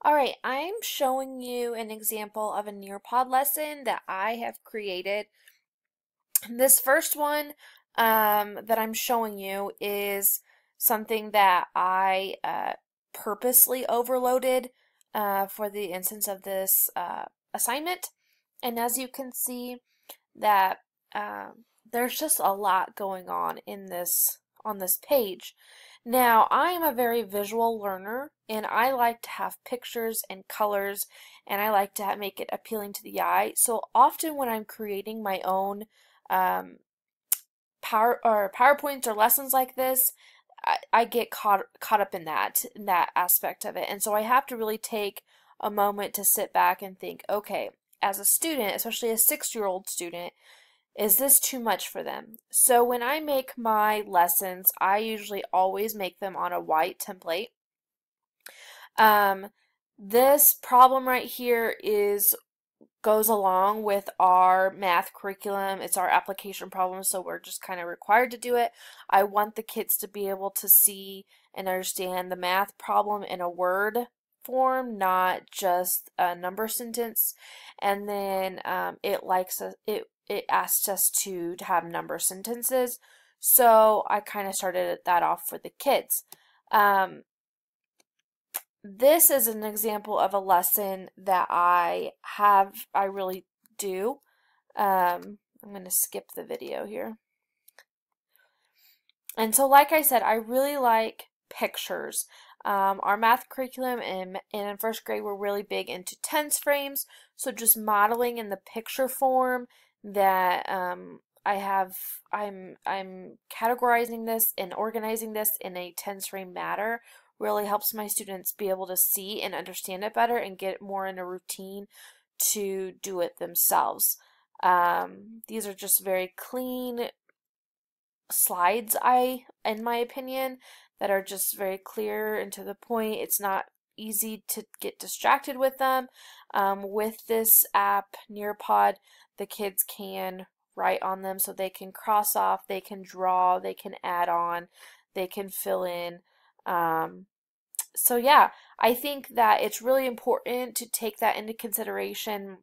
Alright, I'm showing you an example of a Nearpod lesson that I have created. This first one that I'm showing you is something that I purposely overloaded for the instance of this assignment. And as you can see that there's just a lot going on in this on this page. Now, I am a very visual learner and I like to have pictures and colors and I like to make it appealing to the eye. So often when I'm creating my own um, PowerPoints or lessons like this, I get caught up in that aspect of it. And so I have to really take a moment to sit back and think, okay, as a student, especially a 6-year-old student, is this too much for them? So when I make my lessons, I usually always make them on a white template. Um, this problem right here goes along with our math curriculum. It's our application problem, so we're just kind of required to do it. I want the kids to be able to see and understand the math problem in a word form, not just a number sentence. And then it asks us to have number sentences. So I kind of started that off for the kids. This is an example of a lesson that I really do. I'm going to skip the video here. And so, like I said, I really like pictures. Our math curriculum in first grade, we're really big into tense frames. So just modeling in the picture form that I'm categorizing this and organizing this in a tense frame manner really helps my students be able to see and understand it better and get more in a routine to do it themselves. These are just very clean slides, in my opinion, that are just very clear and to the point. It's not easy to get distracted with them. With this app, Nearpod, the kids can write on them so they can cross off, they can draw, they can add on, they can fill in. So yeah, I think that it's really important to take that into consideration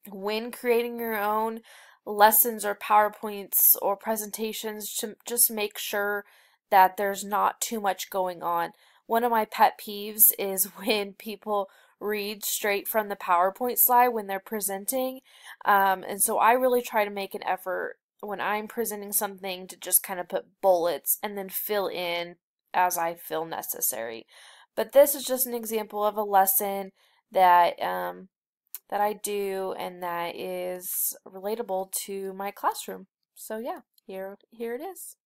when creating your own lessons or PowerPoints or presentations to just make sure that there's not too much going on. One of my pet peeves is when people read straight from the PowerPoint slide when they're presenting. And so I really try to make an effort when I'm presenting something to just kind of put bullets and then fill in as I feel necessary. But this is just an example of a lesson that that I do and that is relatable to my classroom. So yeah, here it is.